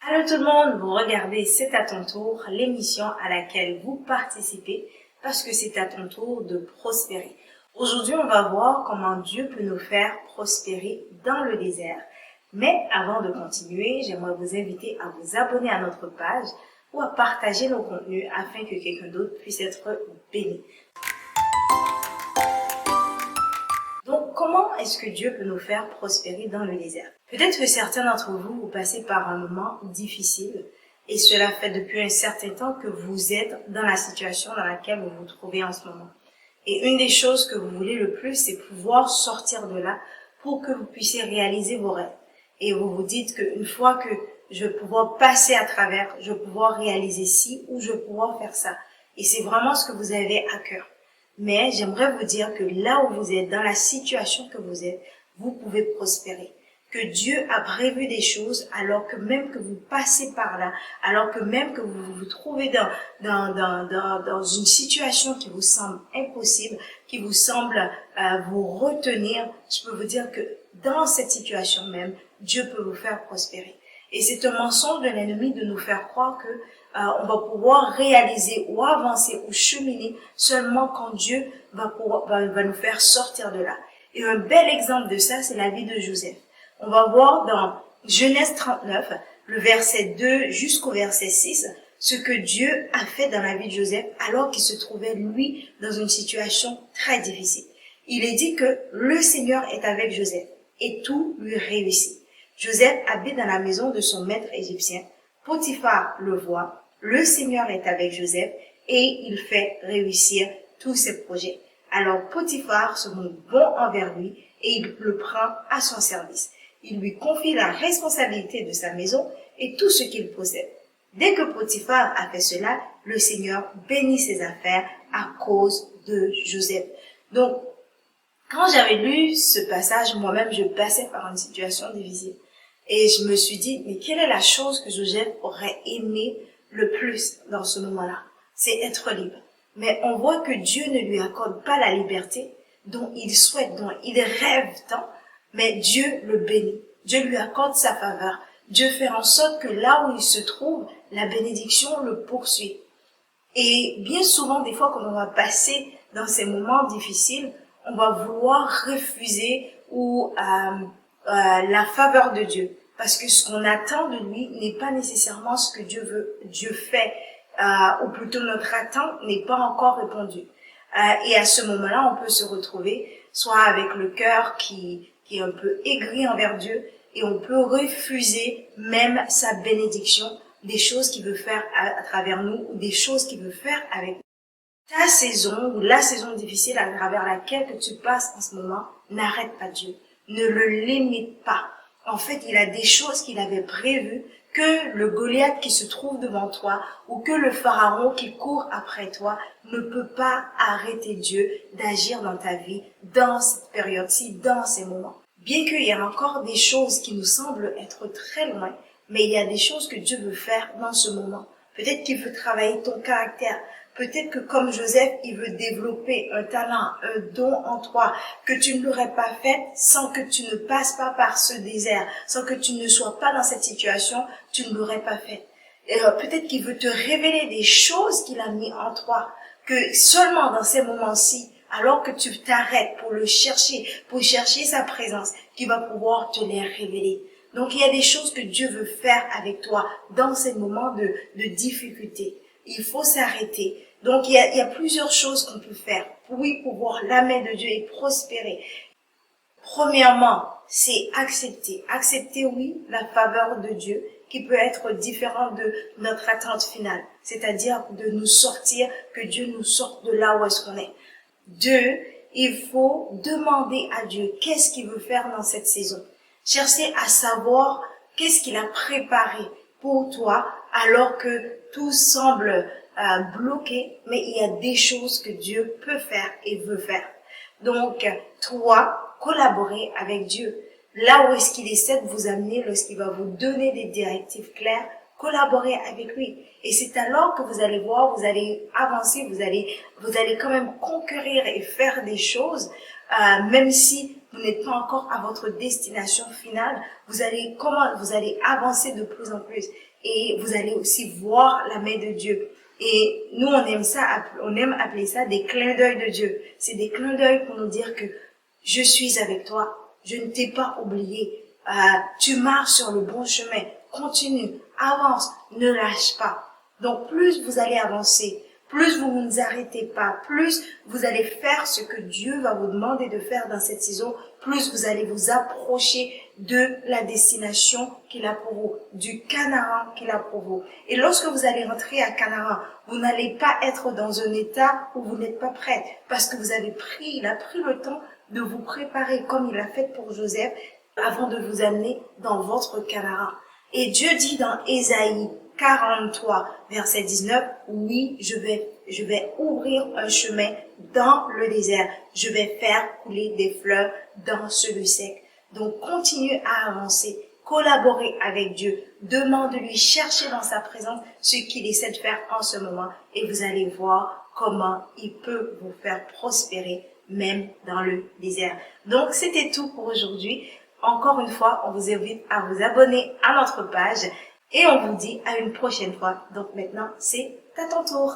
Allô tout le monde, vous regardez C'est à ton tour, l'émission à laquelle vous participez parce que c'est à ton tour de prospérer. Aujourd'hui, on va voir comment Dieu peut nous faire prospérer dans le désert. Mais avant de continuer, j'aimerais vous inviter à vous abonner à notre page ou à partager nos contenus afin que quelqu'un d'autre puisse être béni. Donc, comment est-ce que Dieu peut nous faire prospérer dans le désert? Peut-être que certains d'entre vous, vous passez par un moment difficile et cela fait depuis un certain temps que vous êtes dans la situation dans laquelle vous vous trouvez en ce moment. Et une des choses que vous voulez le plus, c'est pouvoir sortir de là pour que vous puissiez réaliser vos rêves. Et vous vous dites qu'une fois que je vais pouvoir passer à travers, je vais pouvoir réaliser ci ou je vais pouvoir faire ça. Et c'est vraiment ce que vous avez à cœur. Mais j'aimerais vous dire que là où vous êtes, dans la situation que vous êtes, vous pouvez prospérer. Que Dieu a prévu des choses alors que même que vous passez par là, alors que même que vous vous trouvez dans une situation qui vous semble impossible, qui vous semble vous retenir, je peux vous dire que dans cette situation même, Dieu peut vous faire prospérer. Et c'est un mensonge de l'ennemi de nous faire croire que on va pouvoir réaliser ou avancer ou cheminer seulement quand Dieu va nous faire sortir de là. Et un bel exemple de ça, c'est la vie de Joseph. On va voir dans Genèse 39, le verset 2 jusqu'au verset 6, ce que Dieu a fait dans la vie de Joseph alors qu'il se trouvait, lui, dans une situation très difficile. Il est dit que le Seigneur est avec Joseph et tout lui réussit. Joseph habite dans la maison de son maître égyptien. Potiphar le voit, le Seigneur est avec Joseph et il fait réussir tous ses projets. Alors Potiphar se montre bon envers lui et il le prend à son service. Il lui confie la responsabilité de sa maison et tout ce qu'il possède. Dès que Potiphar a fait cela, le Seigneur bénit ses affaires à cause de Joseph. Donc, quand j'avais lu ce passage, moi-même, je passais par une situation difficile. Et je me suis dit, mais quelle est la chose que Joseph aurait aimé le plus dans ce moment-là? C'est être libre. Mais on voit que Dieu ne lui accorde pas la liberté dont il souhaite, dont il rêve tant, mais Dieu le bénit. Dieu lui accorde sa faveur. Dieu fait en sorte que là où il se trouve, la bénédiction le poursuit. Et bien souvent, des fois, quand on va passer dans ces moments difficiles, on va vouloir refuser la faveur de Dieu. Parce que ce qu'on attend de lui n'est pas nécessairement ce que Dieu fait, ou plutôt notre attente n'est pas encore répondue. Et à ce moment-là, on peut se retrouver soit avec le cœur qui est un peu aigri envers Dieu, et on peut refuser même sa bénédiction, des choses qu'il veut faire à travers nous, ou des choses qu'il veut faire avec nous. Ta saison, ou la saison difficile à travers laquelle que tu passes en ce moment, n'arrête pas Dieu. Ne le limite pas. En fait, il a des choses qu'il avait prévues, que le Goliath qui se trouve devant toi, ou que le Pharaon qui court après toi, ne peut pas arrêter Dieu d'agir dans ta vie, dans cette période-ci, dans ces moments. Bien qu'il y ait encore des choses qui nous semblent être très loin, mais il y a des choses que Dieu veut faire dans ce moment. Peut-être qu'il veut travailler ton caractère. Peut-être que comme Joseph, il veut développer un talent, un don en toi que tu ne l'aurais pas fait sans que tu ne passes pas par ce désert, sans que tu ne sois pas dans cette situation, tu ne l'aurais pas fait. Peut-être qu'il veut te révéler des choses qu'il a mis en toi, que seulement dans ces moments-ci, alors que tu t'arrêtes pour le chercher, pour chercher sa présence, qu'il va pouvoir te les révéler. Donc il y a des choses que Dieu veut faire avec toi dans ces moments de difficulté. Il faut s'arrêter. Donc il y a plusieurs choses qu'on peut faire pour voir la main de Dieu et prospérer. Premièrement, c'est accepter. Accepter, oui, la faveur de Dieu qui peut être différente de notre attente finale. C'est-à-dire de nous sortir, que Dieu nous sorte de là où est-ce qu'on est. 2, il faut demander à Dieu qu'est-ce qu'il veut faire dans cette saison. Chercher à savoir qu'est-ce qu'il a préparé pour toi alors que tout semble bloqué, mais il y a des choses que Dieu peut faire et veut faire. Donc, toi, collaborer avec Dieu. Là où est-ce qu'il essaie de vous amener, lorsqu'il va vous donner des directives claires, collaborer avec lui. Et c'est alors que vous allez voir, vous allez avancer, vous allez quand même conquérir et faire des choses, même si vous n'êtes pas encore à votre destination finale, vous allez avancer de plus en plus et vous allez aussi voir la main de Dieu. Et nous, on aime appeler ça des clins d'œil de Dieu. C'est des clins d'œil pour nous dire que je suis avec toi, je ne t'ai pas oublié, tu marches sur le bon chemin, continue, avance, ne lâche pas. Donc plus vous allez avancer, plus vous ne vous arrêtez pas, plus vous allez faire ce que Dieu va vous demander de faire dans cette saison, plus vous allez vous approcher de la destination qu'il a pour vous, du Canaan qu'il a pour vous. Et lorsque vous allez rentrer à Canaan, vous n'allez pas être dans un état où vous n'êtes pas prêt, parce que il a pris le temps de vous préparer comme il l'a fait pour Joseph avant de vous amener dans votre Canaan. Et Dieu dit dans Ésaïe 43, verset 19, oui, je vais ouvrir un chemin dans le désert. Je vais faire couler des fleuves dans ce lieu sec. Donc, continuez à avancer, collaborez avec Dieu, demandez-lui, cherchez dans sa présence ce qu'il essaie de faire en ce moment et vous allez voir comment il peut vous faire prospérer même dans le désert. Donc, c'était tout pour aujourd'hui. Encore une fois, on vous invite à vous abonner à notre page et on vous dit à une prochaine fois. Donc maintenant, c'est à ton tour.